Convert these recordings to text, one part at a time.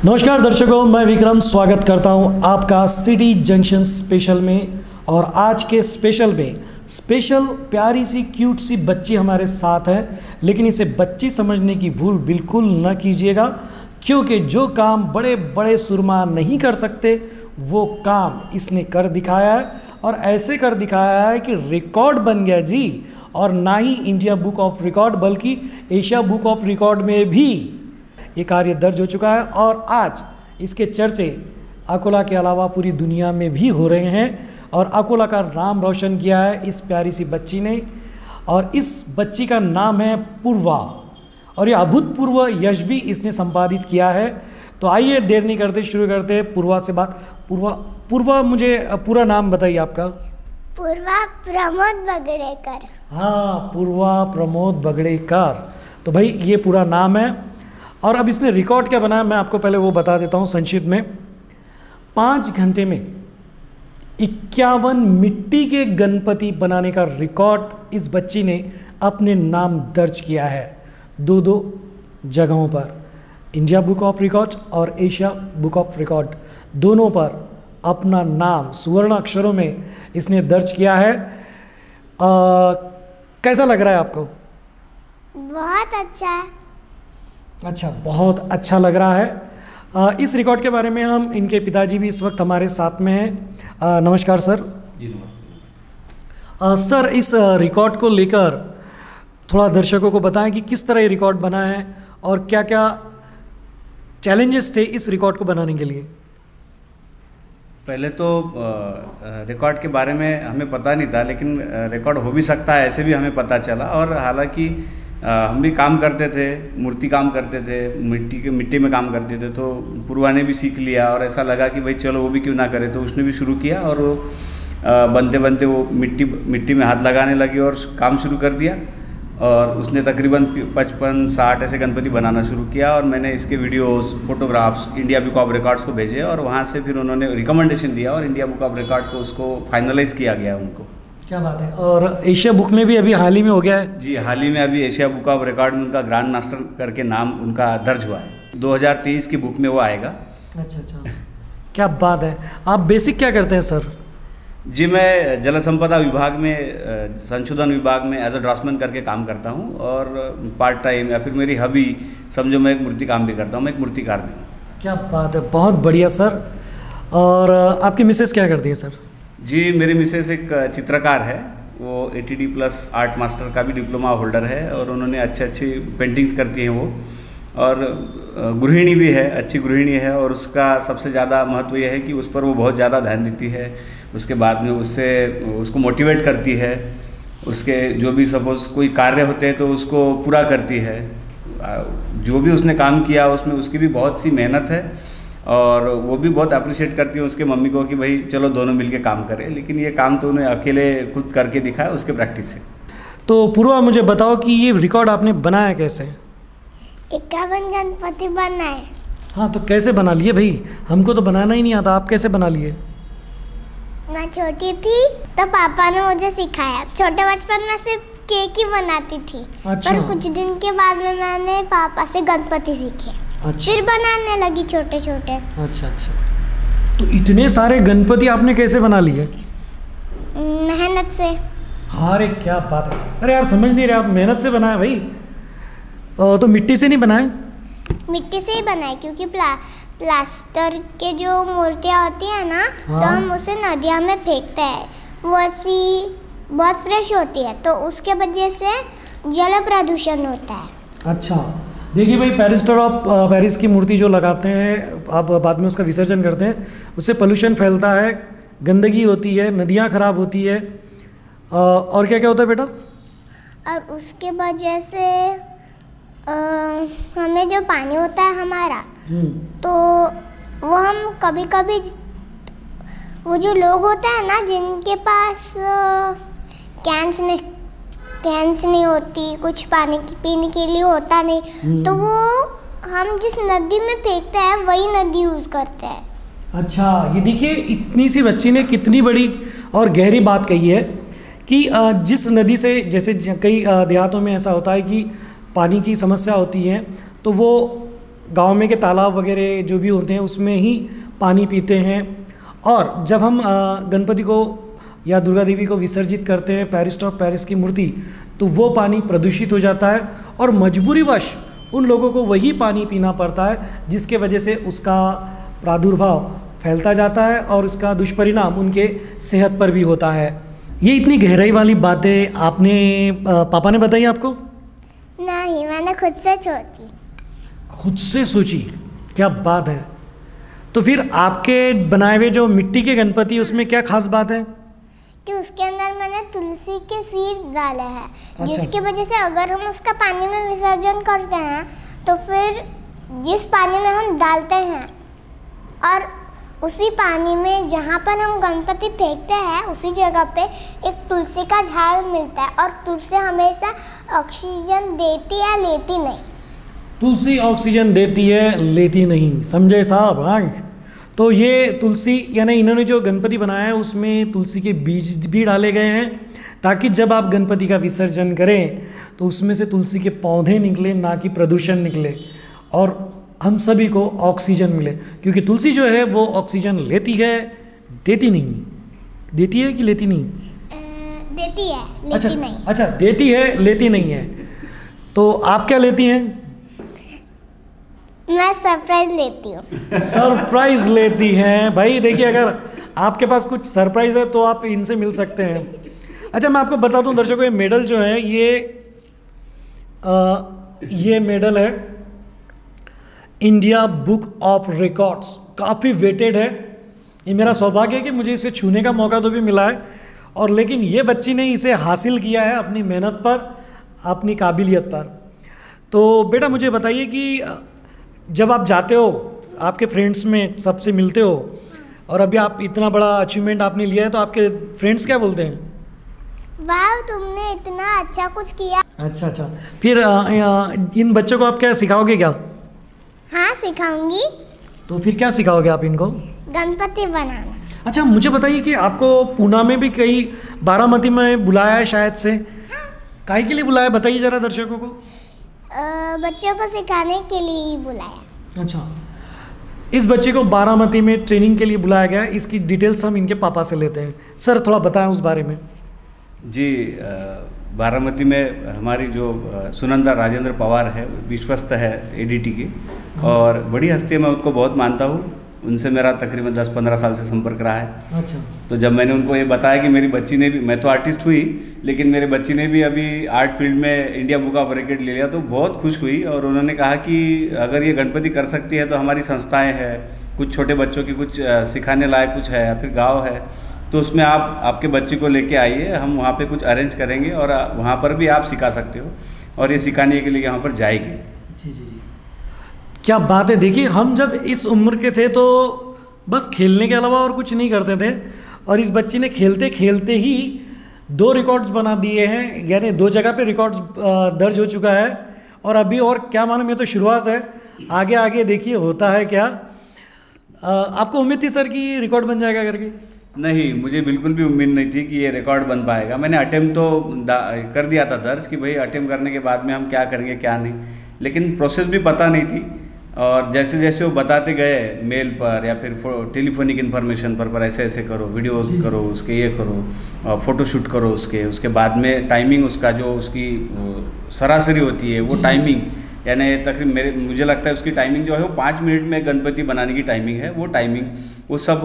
नमस्कार दर्शकों, मैं विक्रम स्वागत करता हूं आपका सिटी जंक्शन स्पेशल में। और आज के स्पेशल में प्यारी सी क्यूट सी बच्ची हमारे साथ है, लेकिन इसे बच्ची समझने की भूल बिल्कुल न कीजिएगा, क्योंकि जो काम बड़े बड़े सुरमा नहीं कर सकते वो काम इसने कर दिखाया है। और ऐसे कर दिखाया है कि रिकॉर्ड बन गया जी। और ना ही इंडिया बुक ऑफ रिकॉर्ड बल्कि एशिया बुक ऑफ रिकॉर्ड में भी ये कार्य दर्ज हो चुका है। और आज इसके चर्चे अकोला के अलावा पूरी दुनिया में भी हो रहे हैं। और अकोला का नाम रोशन किया है इस प्यारी सी बच्ची ने। और इस बच्ची का नाम है पूर्वा, और ये अभूतपूर्व यश भी इसने संपादित किया है। तो आइए देर नहीं करते, शुरू करते हैं पूर्वा से बात। पूर्वा मुझे पूरा नाम बताइए आपका। पूर्वा प्रमोद बगड़ेकर। हाँ, पूर्वा प्रमोद बगड़ेकर। तो भाई ये पूरा नाम है। और अब इसने रिकॉर्ड क्या बनाया मैं आपको पहले वो बता देता हूँ संक्षिप्त में। 5 घंटे में 51 मिट्टी के गणपति बनाने का रिकॉर्ड इस बच्ची ने अपने नाम दर्ज किया है 2 जगहों पर, इंडिया बुक ऑफ रिकॉर्ड और एशिया बुक ऑफ रिकॉर्ड, दोनों पर अपना नाम सुवर्ण अक्षरों में इसने दर्ज किया है। कैसा लग रहा है आपको? बहुत अच्छा है। अच्छा, बहुत अच्छा लग रहा है। इस रिकॉर्ड के बारे में हम इनके पिताजी भी इस वक्त हमारे साथ में हैं। नमस्कार सर। जी नमस्ते। सर, इस रिकॉर्ड को लेकर थोड़ा दर्शकों को बताएं कि किस तरह ये रिकॉर्ड बना है और क्या क्या चैलेंजेस थे इस रिकॉर्ड को बनाने के लिए। पहले तो रिकॉर्ड के बारे में हमें पता नहीं था, लेकिन रिकॉर्ड हो भी सकता है ऐसे भी हमें पता चला। और हालांकि हम भी काम करते थे, मूर्ति काम करते थे, मिट्टी में काम करते थे, तो पूर्वा ने भी सीख लिया और ऐसा लगा कि भाई चलो वो भी क्यों ना करे, तो उसने भी शुरू किया। और वो बनते बनते वो मिट्टी में हाथ लगाने लगी और काम शुरू कर दिया। और उसने तकरीबन 55-60 ऐसे गणपति बनाना शुरू किया। और मैंने इसके videos, photographs India book of records को भेजे और वहाँ से फिर उन्होंने रिकमेंडेशन दिया और इंडिया बुक ऑफ रिकॉर्ड को उसको फाइनलाइज़ किया गया उनको। क्या बात है। और एशिया बुक में भी अभी हाल ही में हो गया है? जी, हाल ही में अभी एशिया बुक ऑफ रिकॉर्ड में उनका ग्रैंड मास्टर करके नाम उनका दर्ज हुआ है। 2023 की बुक में वो आएगा। अच्छा, क्या बात है। आप बेसिक क्या करते हैं सर? जी, मैं जल संपदा विभाग में, संशोधन विभाग में एज अ ड्राफ्ट्समैन करके काम करता हूँ। और पार्ट टाइम या फिर मेरी हॉबी समझो, मैं एक मूर्ति काम भी करता हूँ, मैं एक मूर्तिकार भी हूँ। क्या बात है, बहुत बढ़िया सर। और आपकी मिसेस क्या करती है सर? जी, मेरी मिसेस एक चित्रकार है, वो ATD+ आर्ट मास्टर का भी डिप्लोमा होल्डर है और उन्होंने अच्छी पेंटिंग्स करती हैं वो। और गृहिणी भी है, अच्छी गृहिणी है। और उसका सबसे ज़्यादा महत्व यह है कि उस पर वो बहुत ज़्यादा ध्यान देती है। उसके बाद में उसको मोटिवेट करती है। उसके जो भी सपोज़ कोई कार्य होते हैं तो उसको पूरा करती है। जो भी उसने काम किया उसमें उसकी भी बहुत सी मेहनत है। और वो भी बहुत अप्रिशिएट करती है उसके मम्मी को कि भाई चलो दोनों मिलके काम करें। लेकिन ये काम तो उन्हें अकेले खुद करके दिखाया उसके प्रैक्टिस से। तो पूर्वा, मुझे बताओ कि ये रिकॉर्ड आपने बनाया कैसे? 51 गणपति बनाए। हाँ, तो कैसे बना लिए भाई? हमको तो बनाना ही नहीं आता, आप कैसे बना लिए? मैं छोटी थी तो पापा ने मुझे सिखाया। छोटे बचपन में सिर्फ केक ही बनाती थी। अच्छा। पर कुछ दिन के बाद में मैंने पापा से गणपति सीखे। अच्छा। फिर बनाने लगी छोटे छोटे। अच्छा। तो इतने सारे गणपति आपने कैसे बना लिए? मेहनत से। अरे क्या बात है। अरे यार, समझ नहीं रहे आप, मेहनत से बनाए भाई। तो मिट्टी से नहीं बनाए? मिट्टी से ही बनाए, क्योंकि प्लास्टर के जो मूर्तियाँ होती है ना, हाँ। तो हम उसे नदिया में फेंकते हैं, वो ऐसी बहुत फ्रेश होती है, तो उसके वजह से जल प्रदूषण होता है। अच्छा, देखिए भाई, प्लास्टर ऑफ पेरिस की मूर्ति जो लगाते हैं आप, बाद में उसका विसर्जन करते हैं, उससे पोल्यूशन फैलता है, गंदगी होती है, नदियाँ खराब होती है। और क्या क्या होता है बेटा? और उसके वजह से हमें जो पानी होता है हमारा, तो वो हम कभी कभी, वो जो लोग होते हैं ना जिनके पास कैंस नहीं होती, कुछ पानी पीने के लिए होता नहीं, तो वो हम जिस नदी में फेंकते हैं वही नदी यूज़ करते हैं। अच्छा, ये देखिए इतनी सी बच्ची ने कितनी बड़ी और गहरी बात कही है कि जिस नदी से, जैसे कई देहातों में ऐसा होता है कि पानी की समस्या होती है, तो वो गांव में के तालाब वगैरह जो भी होते हैं उसमें ही पानी पीते हैं। और जब हम गणपति को या दुर्गा देवी को विसर्जित करते हैं पैरिस ऑफ पेरिस की मूर्ति, तो वो पानी प्रदूषित हो जाता है और मजबूरीवश उन लोगों को वही पानी पीना पड़ता है, जिसके वजह से उसका प्रादुर्भाव फैलता जाता है और उसका दुष्परिणाम उनके सेहत पर भी होता है। ये इतनी गहराई वाली बातें आपने पापा ने बताई आपको? नहीं, मैंने खुद से सोची। खुद से सोची? क्या बात है। तो फिर आपके बनाए हुए जो मिट्टी के गणपति उसमें क्या खास बात है? कि उसके अंदर मैंने तुलसी के सीड्स डाले हैं। अच्छा। जिसकी वजह से अगर हम उसका पानी में विसर्जन करते हैं तो फिर जिस पानी में हम डालते हैं और उसी पानी में जहाँ पर हम गणपति फेंकते हैं उसी जगह पे एक तुलसी का झाड़ मिलता है, और तुलसी हमेशा ऑक्सीजन देती है, लेती नहीं। तुलसी ऑक्सीजन देती है, लेती नहीं, समझे साहब? हाँ। तो ये तुलसी यानी इन्होंने जो गणपति बनाया है उसमें तुलसी के बीज भी डाले गए हैं, ताकि जब आप गणपति का विसर्जन करें तो उसमें से तुलसी के पौधे निकले, ना कि प्रदूषण निकले, और हम सभी को ऑक्सीजन मिले। क्योंकि तुलसी जो है वो ऑक्सीजन लेती है, देती नहीं। देती है कि लेती नहीं? देती है, लेती नहीं। अच्छा, देती है, लेती नहीं है। तो आप क्या लेती हैं? मैं सरप्राइज लेती हूँ। सरप्राइज लेती हैं। भाई देखिए, अगर आपके पास कुछ सरप्राइज है तो आप इनसे मिल सकते हैं। अच्छा, मैं आपको बताता हूँ दर्शकों, ये मेडल जो है ये मेडल है इंडिया बुक ऑफ रिकॉर्ड्स, काफ़ी वेटेड है। ये मेरा सौभाग्य है कि मुझे इसे छूने का मौका तो भी मिला है, और लेकिन ये बच्ची ने इसे हासिल किया है अपनी मेहनत पर, अपनी काबिलियत पर। तो बेटा मुझे बताइए कि जब आप जाते हो आपके फ्रेंड्स में सबसे मिलते हो, और अभी आप इतना बड़ा अचीवमेंट आपने लिया है, तो आपके फ्रेंड्स क्या बोलते हैं? वाह, तुमने इतना अच्छा कुछ किया। अच्छा। फिर इन बच्चों को आप क्या सिखाओगे क्या? हाँ, सिखाऊंगी। तो फिर क्या सिखाओगे आप इनको? गणपति बनाना। अच्छा, मुझे बताइए कि आपको पूना में भी कई बारामती में बुलाया है शायद से। काहे के लिए बुलाया, बताइए ज़रा दर्शकों को। बच्चों को सिखाने के लिए ही बुलाया। अच्छा, इस बच्चे को बारामती में ट्रेनिंग के लिए बुलाया गया है। इसकी डिटेल्स हम इनके पापा से लेते हैं। सर, थोड़ा बताएं उस बारे में। जी, बारामती में हमारी जो सुनंदा राजेंद्र पवार है, विश्वस्त है एडीटी की, और बड़ी हस्ती है, मैं उनको बहुत मानता हूँ। उनसे मेरा तकरीबन 10-15 साल से संपर्क रहा है। अच्छा। तो जब मैंने उनको ये बताया कि मेरी बच्ची ने भी, मैं तो आर्टिस्ट हुई, लेकिन मेरे बच्ची ने भी अभी आर्ट फील्ड में इंडिया बुक ऑफ रिकॉर्ड ले लिया, तो बहुत खुश हुई। और उन्होंने कहा कि अगर ये गणपति कर सकती है तो हमारी संस्थाएँ हैं, कुछ छोटे बच्चों की कुछ सिखाने लायक कुछ है, फिर गाँव है, तो उसमें आप आपके बच्चे को लेके आइए, हम वहाँ पे कुछ अरेंज करेंगे और वहाँ पर भी आप सिखा सकते हो, और ये सिखाने के लिए यहाँ पर जाएगी। जी, क्या बात है। देखिए, हम जब इस उम्र के थे तो बस खेलने के अलावा और कुछ नहीं करते थे, और इस बच्ची ने खेलते खेलते ही 2 रिकॉर्ड्स बना दिए हैं, यानी 2 जगह पे रिकॉर्ड्स दर्ज हो चुका है। और अभी और क्या मालूम, ये तो शुरुआत है, आगे आगे देखिए होता है क्या। आपको उम्मीद थी सर कि रिकॉर्ड बन जाएगा करके? नहीं, मुझे बिल्कुल भी उम्मीद नहीं थी कि ये रिकॉर्ड बन पाएगा। मैंने अटेम्प्ट तो कर दिया था दर्ज कि भाई अटेम्प्ट करने के बाद में हम क्या करेंगे क्या नहीं, लेकिन प्रोसेस भी पता नहीं थी। और जैसे जैसे वो बताते गए मेल पर या फिर टेलीफोनिक इन्फॉर्मेशन पर ऐसे ऐसे करो, वीडियोस करो उसके, ये करो, फ़ोटोशूट करो उसके बाद में टाइमिंग उसका जो उसकी सरासरी होती है वो टाइमिंग, यानी तकरीबन मुझे लगता है उसकी टाइमिंग जो है वो 5 मिनट में गणपति बनाने की टाइमिंग है। वो टाइमिंग वो सब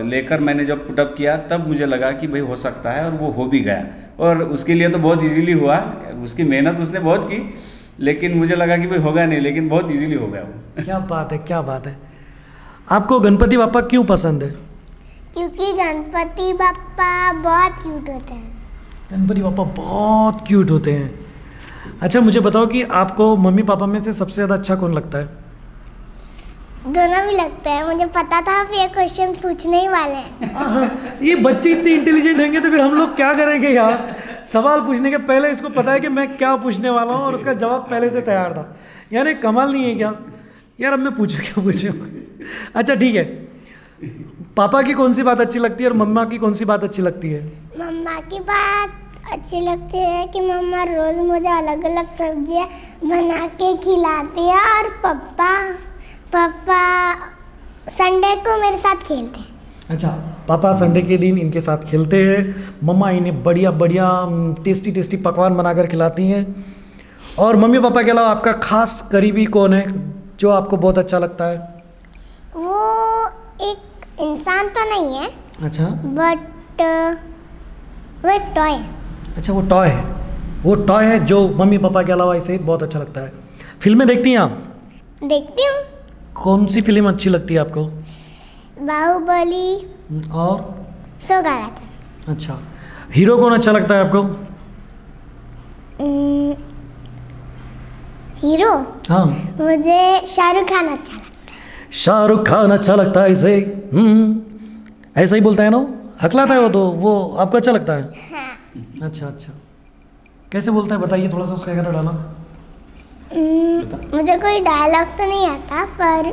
लेकर मैंने जब पुटअप किया तब मुझे लगा कि भाई हो सकता है, और वो हो भी गया। और उसके लिए तो बहुत इजीली हुआ, उसकी मेहनत उसने बहुत की, लेकिन मुझे लगा कि भाई होगा नहीं, लेकिन बहुत इजीली हो गया वो। क्या बात है, क्या बात है। आपको गणपति बापा क्यों पसंद है? क्योंकि गणपति बापा बहुत क्यूट होते हैं। गणपति बापा बहुत क्यूट होते हैं। अच्छा, मुझे बताओ कि आपको मम्मी पापा में से सबसे ज़्यादा अच्छा कौन लगता है? दोनों भी लगते हैं। मुझे पता था आप ये क्वेश्चन पूछने ही वाले हैं। ये बच्चे इतने इंटेलिजेंट होंगे तो फिर हम लोग क्या करेंगे यार। सवाल पूछने के पहले इसको पता है कि मैं क्या पूछने वाला हूँ, और उसका जवाब पहले से तैयार था। यार ये कमाल नहीं है क्या यार? अब मैं पूछूँ क्या पूछूँ? अच्छा ठीक है, पापा की कौन सी बात अच्छी लगती है और मम्मा की कौन सी बात अच्छी लगती है? मम्मा की बात अच्छी लगती है कि मम्मा रोज़ मुझे अलग अलग सब्जियां बना के खिलाती है और पापा संडे को मेरे साथ खेलते हैं। अच्छा, पापा संडे के दिन इनके साथ खेलते हैं, मम्मा इन्हें बढ़िया बढ़िया टेस्टी टेस्टी पकवान बनाकर खिलाती हैं। और मम्मी पापा के अलावा आपका खास करीबी कौन है जो आपको बहुत अच्छा लगता है? वो एक इंसान तो नहीं है, अच्छा, बट वो एक टॉय है। अच्छा, वो टॉय है जो मम्मी पापा के अलावा इसे बहुत अच्छा लगता है। फिल्में देखती हैं आप? देखती हूँ। कौन सी फिल्म अच्छी लगती है आपको? बाहुबली और सौगात। अच्छा, हीरो कौन अच्छा लगता है आपको? हीरो हाँ, मुझे शाहरुख खान अच्छा लगता है। शाहरुख खान अच्छा लगता है इसे। ऐसा ही बोलता है ना, हकलाता है वो, तो वो आपको अच्छा लगता है? हाँ। अच्छा, कैसे बोलता है बताइए थोड़ा सा, उसका क्या डाला? मुझे कोई डायलॉग तो नहीं आता, पर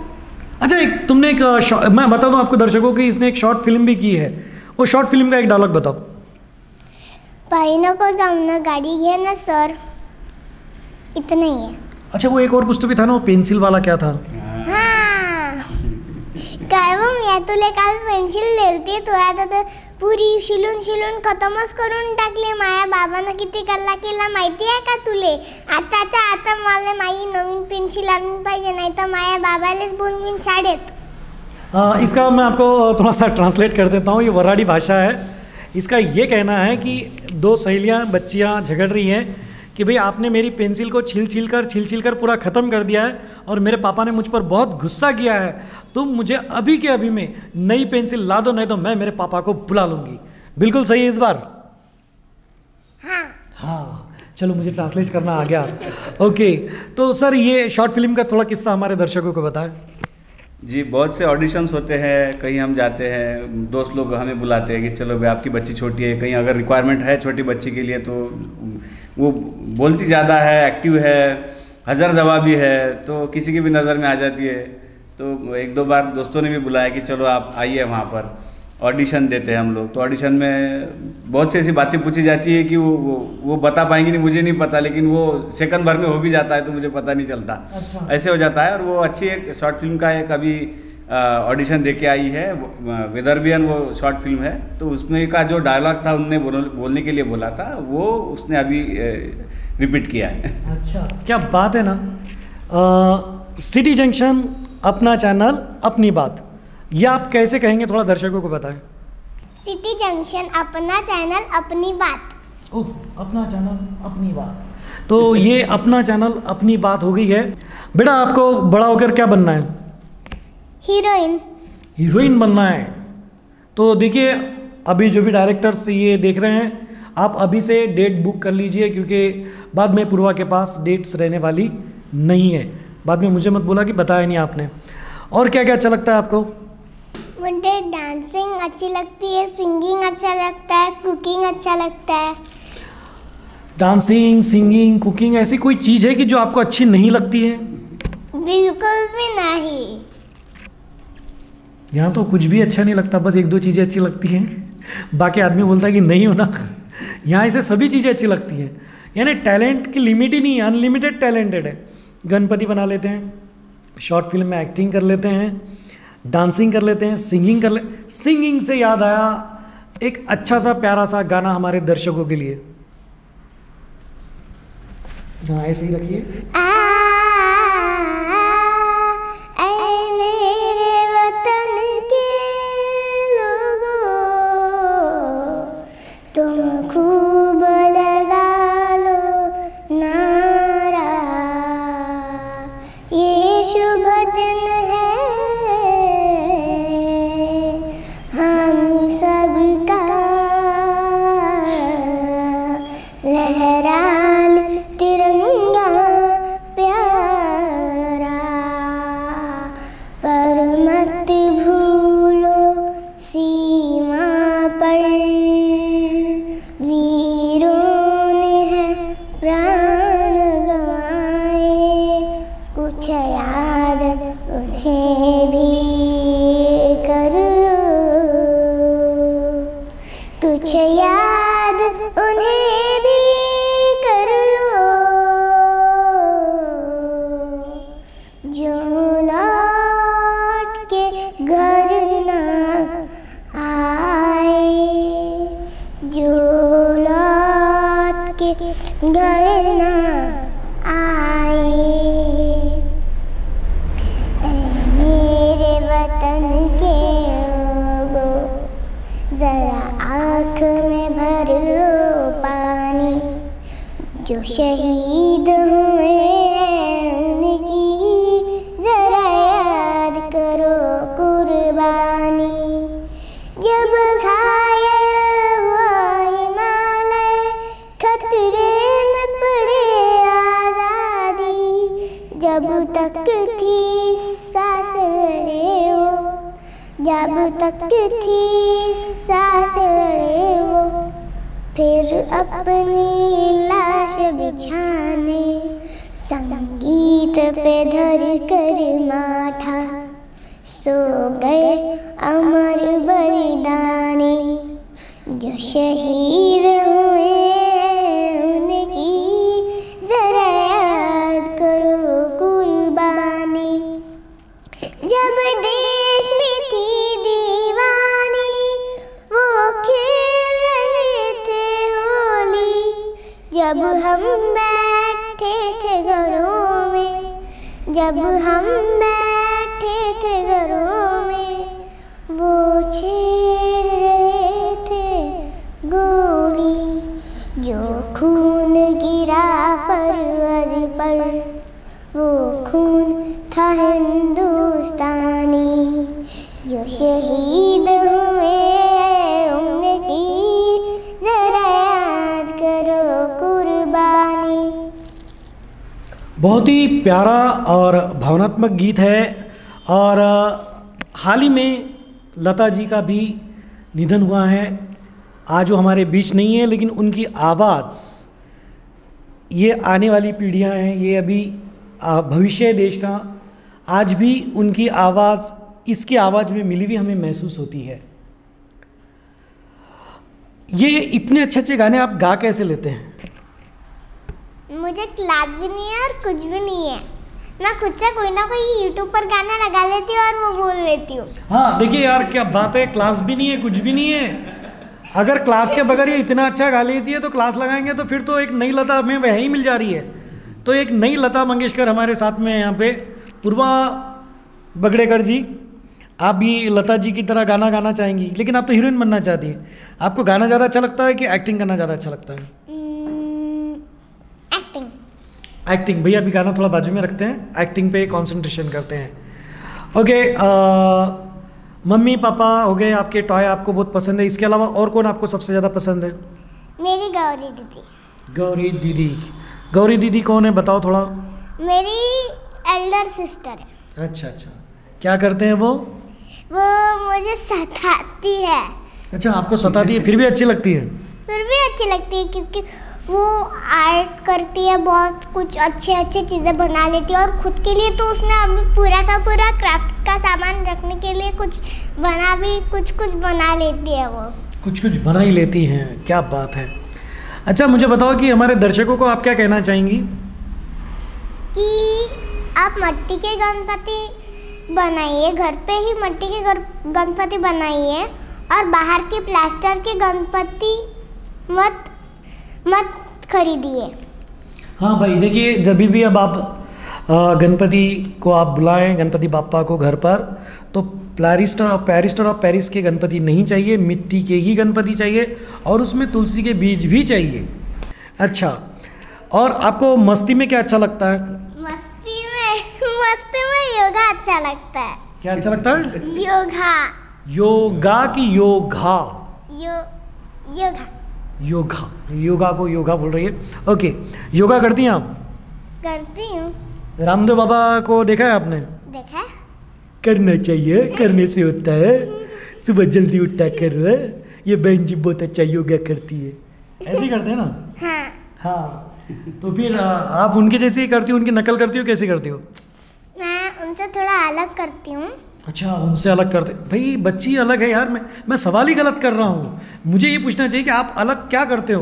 अच्छा, तुमने एक मैं बता दूं आपको दर्शकों की, इसने एक शॉर्ट फिल्म भी की है। वो शॉर्ट फिल्म का एक डायलॉग बताओ। पाइनों को जाऊना गाड़ी घे ना सर, इतना ही है। अच्छा, वो एक और कुछ तो भी था ना, वो पेंसिल वाला क्या था? हाँ, काय वो मी तुला काल पेन्सिल दिलती, तू आता तर पुरी शिलून खतमच करून टाकली. माया बाबांना किती कल्ला केला माहिती आहे का तुले? आता मला माई नवीन पेन्सिल आणून पाहिजे, नाही तर माया बाबालेच बोलवीन शाळेत. इसका मैं आपको थोड़ा सा ट्रांसलेट कर देता हूँ। ये वराडी भाषा है। इसका ये कहना है कि दो सहेलियाँ बच्चियाँ झगड़ रही हैं कि भाई आपने मेरी पेंसिल को छील छील कर पूरा ख़त्म कर दिया है और मेरे पापा ने मुझ पर बहुत गुस्सा किया है। तुम मुझे अभी के अभी में नई पेंसिल ला दो, नहीं तो मैं मेरे पापा को बुला लूँगी। बिल्कुल सही है इस बार? हाँ, चलो मुझे ट्रांसलेट करना आ गया। ओके, तो सर ये शॉर्ट फिल्म का थोड़ा किस्सा हमारे दर्शकों को बताएं। जी, बहुत से ऑडिशंस होते हैं, कहीं हम जाते हैं, दोस्त लोग हमें बुलाते हैं कि चलो भाई आपकी बच्ची छोटी है, कहीं अगर रिक्वायरमेंट है छोटी बच्ची के लिए, तो वो बोलती ज़्यादा है, एक्टिव है, हज़र जवाबी है, तो किसी की भी नज़र में आ जाती है। तो एक दो बार दोस्तों ने भी बुलाया कि चलो आप आइए, वहाँ पर ऑडिशन देते हैं हम लोग। तो ऑडिशन में बहुत सी ऐसी बातें पूछी जाती है कि वो बता पाएंगे नहीं, मुझे नहीं पता, लेकिन वो सेकंड भर में हो भी जाता है तो मुझे पता नहीं चलता। अच्छा। ऐसे हो जाता है। और वो अच्छी एक शॉर्ट फिल्म का एक अभी ऑडिशन दे के आई है, विदर्भियन वो शॉर्ट फिल्म है। तो उसमें का जो डायलॉग था उनने बोलने के लिए बोला था, वो उसने अभी रिपीट किया है। अच्छा, क्या बात है ना। सिटी जंक्शन अपना चैनल अपनी बात, ये आप कैसे कहेंगे, थोड़ा दर्शकों को बताएं। सिटी जंक्शन अपना चैनल अपनी बात। ओह, अपना चैनल अपनी बात। तो ये अपना चैनल अपनी बात हो गई है। बेटा आपको बड़ा होकर क्या बनना है? हीरोइन बनना है। तो देखिए, अभी जो भी डायरेक्टर्स ये देख रहे हैं, आप अभी से डेट बुक कर लीजिए, क्योंकि बाद में पूर्वा के पास डेट्स रहने वाली नहीं है। बाद में मुझे मत बोला कि बताया नहीं आपने। और क्या क्या अच्छा लगता है आपको? मुझे डांसिंग अच्छी लगती है, सिंगिंग अच्छा लगता है, कुकिंग अच्छा लगता है। डांसिंग, सिंगिंग, कुकिंग, ऐसी कोई चीज़ है कि जो आपको अच्छी नहीं लगती है? बिल्कुल भी नहीं। यहाँ तो कुछ भी अच्छा नहीं लगता, बस एक दो चीज़ें अच्छी लगती हैं, बाकी आदमी बोलता है कि नहीं होना। यहाँ इसे सभी चीज़ें अच्छी लगती हैं। यानी टैलेंट की लिमिट ही नहीं है, अनलिमिटेड टैलेंटेड है। गणपति बना लेते हैं, शॉर्ट फिल्म में एक्टिंग कर लेते हैं, डांसिंग कर लेते हैं, सिंगिंग कर ले। सिंगिंग से याद आया, एक अच्छा सा प्यारा सा गाना हमारे दर्शकों के लिए। हाँ, ऐसे ही रखिए। तुम खूब लगा लो नारा, ये शुभ दिन है हम सबका, लहरान तिरंगा जो शहीद हुए उनकी जरा याद करो कुर्बानी। जब घायल हुआ हिमालय खतरे में पड़े आजादी, जब तक थी सांस लड़े वो, जब तक थी सांस लड़े वो, फिर अपनी लाश बिछाने संगीत पे धर कर माथा सो गए अमर बलिदानी। जो शहीद हुए उनकी जरा याद करो कुर्बानी। जब देश में थी दीवानी वो खेल रहे थे होली, जब हम बैठे थे घरों में, जब हम बैठे थे घरों में, वो छेड़ रहे थे गोली। जो खून गिरा पर्वत पर वो खून था हिंदुस्तानी। जो शहीद हुए उनकी जरा याद करो कुर्बानी। बहुत ही प्यारा और भावनात्मक गीत है। और हाल ही में लता जी का भी निधन हुआ है। आज वो हमारे बीच नहीं है, लेकिन उनकी आवाज़, ये आने वाली पीढ़ियां हैं, ये अभी भविष्य है देश का, आज भी उनकी आवाज़ इसकी आवाज़ में मिली हुई हमें महसूस होती है। ये इतने अच्छे अच्छे गाने आप गा कैसे लेते हैं? मुझे क्लास भी नहीं है और कुछ भी नहीं है, मैं खुद से कोई ना कोई यूट्यूब पर गाना लगा लेती हूँ और वो बोल लेती हूँ। हाँ देखिए यार, क्या बात है, क्लास भी नहीं है, कुछ भी नहीं है। अगर क्लास के बगैर ये इतना अच्छा गा लेती है तो क्लास लगाएंगे तो फिर तो एक नई लता हमें वही मिल जा रही है। तो एक नई लता मंगेशकर हमारे साथ में यहाँ पे, पूर्वा बगड़ेकर जी, आप भी लता जी की तरह गाना गाना चाहेंगी, लेकिन आप तो हीरोइन बनना चाहती हैं। आपको गाना ज़्यादा अच्छा लगता है कि एक्टिंग करना ज़्यादा अच्छा लगता है? एक्टिंग। एक्टिंग। भैया अभी गाना थोड़ा बाजू में रखते हैं, एक्टिंग पे कंसंट्रेशन करते हैं। ओके, मम्मी पापा हो गए आपके, टॉय आपको बहुत पसंद है, इसके अलावा और कौन आपको सबसे ज़्यादा पसंद है? मेरी गौरी दीदी। गौरी दीदी। गौरी दीदी कौन है, बताओ थोड़ा। मेरी एल्डर सिस्टर है। अच्छा अच्छा, क्या करते हैं वो? वो मुझे सताती है। अच्छा, आपको सताती है, फिर भी अच्छी लगती है? फिर भी अच्छी लगती है क्योंकि वो आर्ट करती है, बहुत कुछ अच्छे अच्छे चीज़ें बना लेती है। और खुद के लिए तो उसने अभी पूरा का पूरा क्राफ्ट का सामान रखने के लिए कुछ बना लेती है। वो कुछ बना ही लेती हैं, क्या बात है। अच्छा मुझे बताओ कि हमारे दर्शकों को आप क्या कहना चाहेंगी? कि आप मट्टी के गणपति बनाइए, घर पे ही मट्टी के गणपति बनाइए और बाहर के प्लास्टर के गणपति मत खरीदिए। हाँ भाई देखिए, जब भी अब आप गणपति को आप बुलाएं, गणपति बाप्पा को घर पर, तो पैरिस्टर ऑफ पेरिस के गणपति नहीं चाहिए, मिट्टी के ही गणपति चाहिए और उसमें तुलसी के बीज भी चाहिए। अच्छा, और आपको मस्ती में क्या अच्छा लगता है? मस्ती में योगा अच्छा लगता है। क्या अच्छा लगता है? योगा। योगा की योगा? योगा। योगा, योगा को योगा बोल रही है। ओके, योगा करती हैं आप? करती हूँ। रामदेव बाबा को देखा है आपने? देखा है। करना चाहिए, करने से होता है। सुबह जल्दी उठा करो, ये बहन जी बहुत अच्छा योगा करती है। ऐसे ही करते हैं ना? हाँ। हाँ, तो फिर आप उनके जैसे ही करती हो, उनकी नकल करती हो, कैसे करती हो? मैं उनसे थोड़ा अलग करती हूँ। अच्छा, उनसे अलग करते? भाई बच्ची अलग है यार, मैं सवाल ही गलत कर रहा हूँ। मुझे ये पूछना चाहिए कि आप अलग क्या करते हो?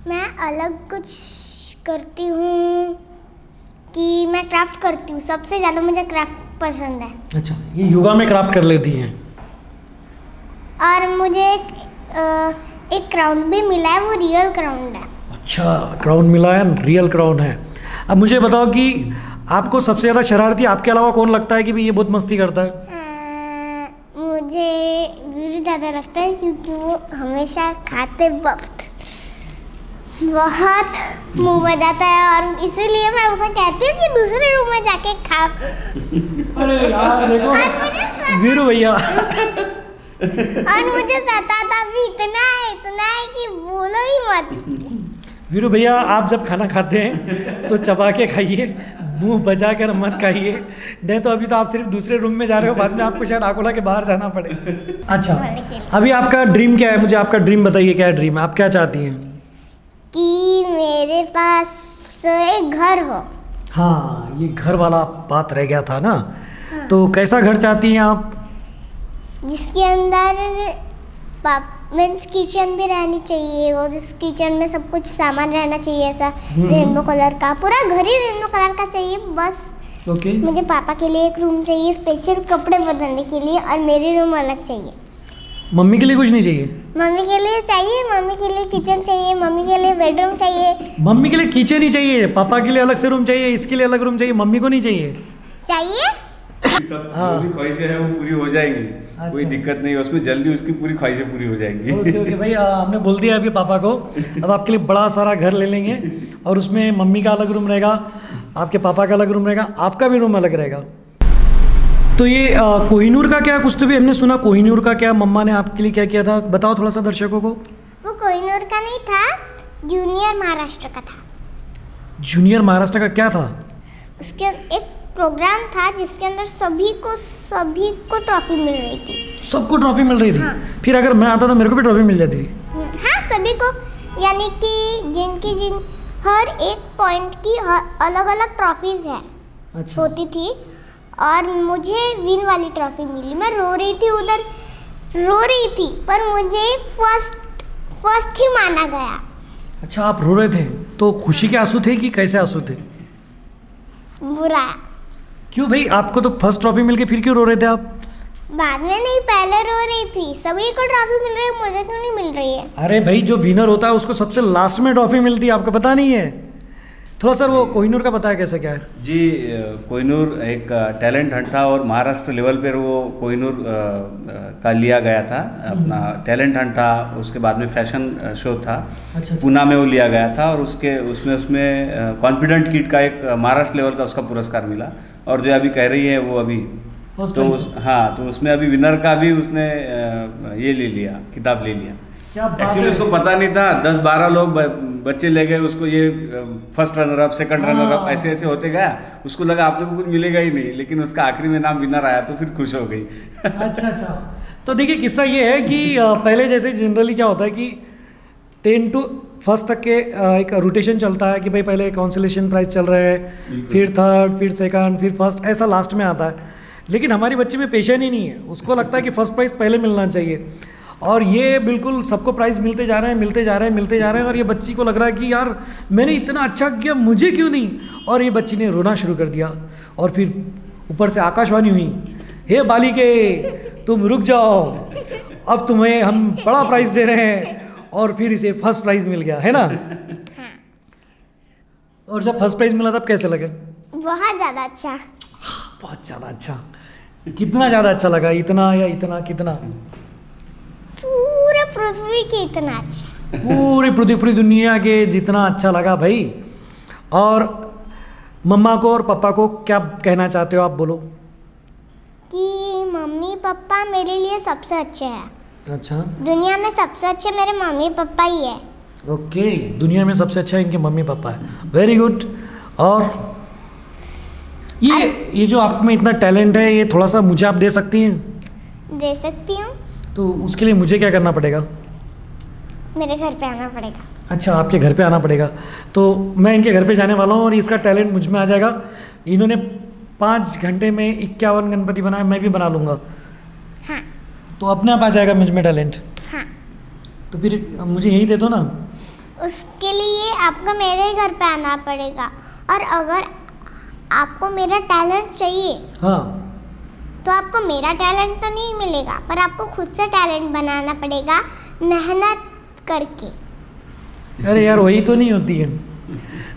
मैं अलग कुछ करती हूँ कि मैं क्राफ्ट करती हूँ। सबसे ज़्यादा मुझे क्राफ्ट पसंद है। अच्छा, ये योगा में क्राफ्ट कर लेती हैं? और मुझे एक क्राउन भी मिला है, वो रियल क्राउन है। अच्छा, क्राउन मिला है, रियल क्राउन है। अब मुझे बताओ कि आपको सबसे ज़्यादा शरारती आपके अलावा कौन लगता है कि भाई ये बहुत मस्ती करता है? मुझे गुरु दादा लगता है क्योंकि वो हमेशा खाते वक्त बहुत मुंह बजाता है और इसीलिए मैं उसे कहती हूँ कि दूसरे रूम में जाके खाओ। अरे यार देखो वीरू भैया, और मुझे सताता भी इतना है कि बोलो ही मत। वीरू भैया आप जब खाना खाते हैं तो चबा के खाइए, मुंह बजा कर मत खाइए, नहीं तो अभी तो आप सिर्फ दूसरे रूम में जा रहे हो, बाद में आपको शायद आकोला के बाहर जाना पड़े। अच्छा, अभी आपका ड्रीम क्या है? मुझे आपका ड्रीम बताइए, क्या ड्रीम है, आप क्या चाहती हैं? कि मेरे पास एक घर हो। हाँ, ये घर वाला बात रह गया था ना। हाँ। तो कैसा घर चाहती हैं आप? जिसके अंदर मीन्स किचन भी रहनी चाहिए, वो जिस किचन में सब कुछ सामान रहना चाहिए, ऐसा रेनबो कलर का, पूरा घर ही रेनबो कलर का चाहिए बस। ओके। मुझे पापा के लिए एक रूम चाहिए स्पेशल कपड़े बदलने के लिए, और मेरी रूम अलग चाहिए। मम्मी के लिए कुछ नहीं चाहिए? मम्मी के लिए चाहिए, मम्मी के लिए किचन चाहिए, मम्मी के लिए बेडरूम चाहिए। मम्मी के लिए किचन ही चाहिए, पापा के लिए अलग से रूम चाहिए, इसके लिए अलग रूम चाहिए, मम्मी को नहीं चाहिए? चाहिए। सब जो भी ख्वाहिशें हैं वो पूरी हो जाएंगी। अच्छा। कोई दिक्कत नहीं है उसमें, जल्दी उसकी पूरी ख्वाहिशें पूरी हो जाएंगी। ओके भाई, हमने बोल दिया आपके पापा को, अब आपके लिए बड़ा सारा घर ले लेंगे और उसमें मम्मी का अलग रूम रहेगा, आपके पापा का अलग रूम रहेगा, आपका भी रूम अलग रहेगा। तो ये कोहिनूर का क्या, कुछ तो भी हमने सुना, कोहिनूर का क्या मम्मा ने आपके लिए क्या किया था, बताओ थोड़ा सा दर्शकों को। वो कोहिनूर का नहीं था, जूनियर महाराष्ट्र का था। जूनियर महाराष्ट्र का क्या था? उसके एक प्रोग्राम था जिसके अंदर सभी को ट्रॉफी मिल रही थी। सबको ट्रॉफी मिल रही थी? हाँ। फिर अगर मैं आता तो मेरे को भी ट्रॉफी मिल जाती थी? हाँ, सभी को, यानी कि जिन हर एक पॉइंट की अलग अलग ट्रॉफीज है। अच्छा। होती थी, और मुझे विन वाली ट्रॉफी मिली। मैं रो रही थी पर मुझे फर्स्ट ही माना गया। अच्छा, आप रो रहे थे तो खुशी के आंसू थे कि कैसे आंसू थे? बुरा। क्यों भाई, आपको तो फर्स्ट ट्रॉफी मिल गई, फिर क्यों रो रहे थे आप? बाद में नहीं, पहले रो रही थी। सभी को ट्रॉफी मिल रही है, मुझे क्यों नहीं मिल रही है? अरे भाई, जो विनर होता है उसको सबसे लास्ट में ट्रॉफी मिलती है, आपको पता नहीं है? थोड़ा सर वो कोहिनूर का बताया कैसे क्या है? जी, कोहिनूर एक टैलेंट हंट था और महाराष्ट्र लेवल पर वो कोहिनूर का लिया गया था। अपना टैलेंट हंट था, उसके बाद में फैशन शो था। अच्छा। पुणे में वो लिया गया था और उसमें कॉन्फिडेंट किड का एक महाराष्ट्र लेवल का उसका पुरस्कार मिला। और जो अभी कह रही है वो अभी तो हाँ, तो उसमें अभी विनर का भी उसने ये ले लिया, किताब ले लिया। एक्चुअली उसको पता नहीं था, 10-12 लोग बच्चे ले गए उसको, ये first runner up, second runner up, ऐसे होते गया। उसको लगा आप लोग को कुछ मिलेगा ही नहीं, लेकिन उसका आखिरी में नाम विनर आया तो फिर खुश हो गई। अच्छा। तो देखिए, किस्सा ये है कि पहले जैसे जनरली क्या होता है कि 10 to 1 तक के एक रोटेशन चलता है कि भाई पहले कॉन्सोलेशन प्राइज चल रहे हैं, फिर थर्ड, फिर सेकंड, फिर फर्स्ट, ऐसा लास्ट में आता है। लेकिन हमारी बच्ची में पेशेंस ही नहीं है, उसको लगता है कि फर्स्ट प्राइज़ पहले मिलना चाहिए, और ये बिल्कुल सबको प्राइज़ मिलते जा रहे हैं और ये बच्ची को लग रहा है कि यार मैंने इतना अच्छा किया, मुझे क्यों नहीं? और ये बच्ची ने रोना शुरू कर दिया, और फिर ऊपर से आकाशवाणी हुई, हे बालिके तुम रुक जाओ, अब तुम्हें हम बड़ा प्राइज़ दे रहे हैं। और फिर इसे फर्स्ट प्राइज़ मिल गया, है ना? हाँ। और जब फर्स्ट प्राइज़ मिला तब कैसे लगे? बहुत ज़्यादा अच्छा। बहुत ज़्यादा अच्छा। कितना ज़्यादा अच्छा लगा? इतना या इतना, कितना? पूरे पृथ्वी के इतना अच्छा। पूरी पृथ्वी दुनिया के जितना अच्छा लगा भाई। और मम्मा को और पापा को क्या कहना चाहते हो आप, बोलो? कि मम्मी पापा मेरे लिए सबसे अच्छे हैं। अच्छा। दुनिया में सबसे अच्छे मेरे मम्मी पापा ही है। ओके, दुनिया में सबसे अच्छा इनके मम्मी पापा है। Very good. और ये जो आप में इतना टैलेंट है, ये थोड़ा सा मुझे आप दे सकती हैं? दे सकती हूँ। तो उसके लिए मुझे क्या करना पड़ेगा? मेरे घर पे आना पड़ेगा। अच्छा, आपके घर पे आना पड़ेगा। तो मैं इनके घर पे जाने वाला हूँ और इसका टैलेंट मुझ में आ जाएगा। इन्होंने 5 घंटे में 51 गणपति बनाए, मैं भी बना लूँगा। हाँ। तो अपने आप आ जाएगा मुझ में टैलेंट? हाँ। तो फिर मुझे यही दे दो ना। उसके लिए आपको मेरे घर पे आना पड़ेगा, और अगर आपको मेरा टैलेंट चाहिए, हाँ, तो आपको मेरा टैलेंट तो नहीं मिलेगा, पर आपको खुद से टैलेंट बनाना पड़ेगा, मेहनत करके। अरे यार, वही तो नहीं होती है।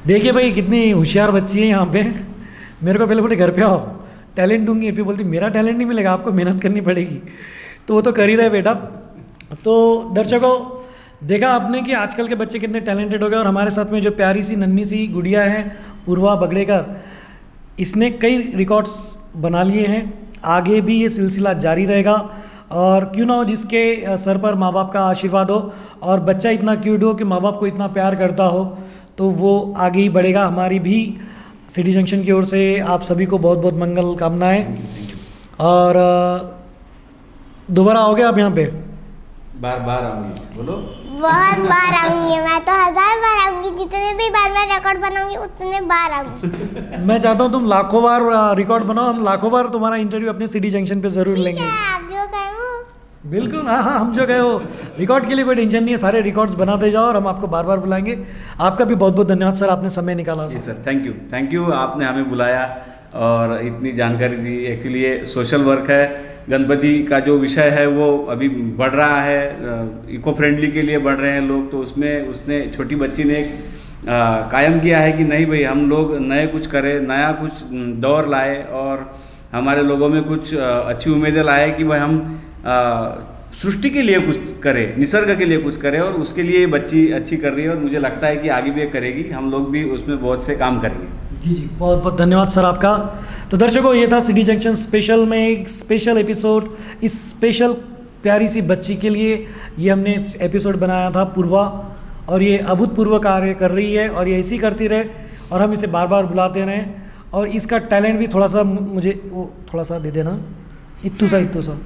देखिए भाई, कितनी होशियार बच्ची है यहाँ पे। मेरे को पहले बोले घर पे आओ, टैलेंट दूंगी, फिर बोलती मेरा टैलेंट नहीं मिलेगा, आपको मेहनत करनी पड़ेगी। तो वो तो कर ही रहे बेटा। तो दर्शकों, देखा आपने कि आजकल के बच्चे कितने टैलेंटेड हो गए। और हमारे साथ में जो प्यारी सी नन्ही सी गुड़िया है पूर्वा बगड़ेकर, इसने कई रिकॉर्ड्स बना लिए हैं। आगे भी ये सिलसिला जारी रहेगा और क्यों ना हो जिसके सर पर माँ बाप का आशीर्वाद हो और बच्चा इतना क्यूट हो कि माँ बाप को इतना प्यार करता हो, तो वो आगे ही बढ़ेगा। हमारी भी सिटी जंक्शन की ओर से आप सभी को बहुत बहुत मंगल कामनाएँ। और दोबारा आओगे आप यहाँ पे? बार बार आऊँगी, बोलो। बहुत बार आऊंगी मैं, तो 1000 बार आऊंगी। जितने भी बार मैं रिकॉर्ड बनाऊंगी उतने बार आऊंगी। मैं चाहता हूँ तुम लाखों बार रिकॉर्ड बनाओ, हम लाखों बार तुम्हारा इंटरव्यू अपने सिटी जंक्शन पे ज़रूर लेंगे। आप जो कहें वो। बिल्कुल, हाँ हाँ, हम जो गए हो रिकॉर्ड के लिए कोई टेंशन नहीं है, सारे रिकॉर्ड्स बनाते जाओ और हम आपको बार बार बुलाएंगे। आपका भी बहुत बहुत धन्यवाद सर, आपने समय निकाला। जी सर, थैंक यू आपने हमें बुलाया और इतनी जानकारी दी। एक्चुअली ये सोशल वर्क है। गणपति का जो विषय है वो अभी बढ़ रहा है, इको फ्रेंडली के लिए बढ़ रहे हैं लोग, तो उसमें उसने छोटी बच्ची ने एक कायम किया है कि नहीं भाई हम लोग नए कुछ करें, नया कुछ दौर लाए और हमारे लोगों में कुछ अच्छी उम्मीदें लाए कि भाई हम सृष्टि के लिए कुछ करें, निसर्ग के लिए कुछ करें। और उसके लिए ये बच्ची अच्छी कर रही है और मुझे लगता है कि आगे भी करेगी, हम लोग भी उसमें बहुत से काम करेंगे। जी जी, बहुत बहुत धन्यवाद सर आपका। तो दर्शकों, ये था सिटी जंक्शन स्पेशल में एक स्पेशल एपिसोड। इस स्पेशल प्यारी सी बच्ची के लिए ये हमने एपिसोड बनाया था पूर्वा, और ये अभूतपूर्व कार्य कर रही है और ये ऐसी करती रहे और हम इसे बार बार बुलाते रहें। और इसका टैलेंट भी थोड़ा सा मुझे वो थोड़ा सा दे देना, इतना सा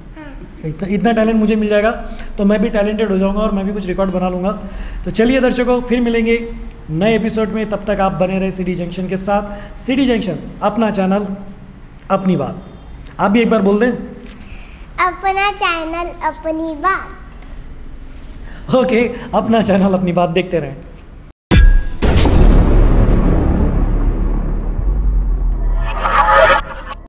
इतना टैलेंट मुझे मिल जाएगा तो मैं भी टैलेंटेड हो जाऊंगा और मैं भी कुछ रिकॉर्ड बना लूँगा। तो चलिए दर्शकों, फिर मिलेंगे नए एपिसोड में। तब तक आप बने रहे सिटी जंक्शन के साथ। सिटी जंक्शन, अपना चैनल, अपनी बात। आप भी एक बार बोल दें। अपना चैनल, अपनी बात। ओके, अपना चैनल, अपनी बात देखते रहें।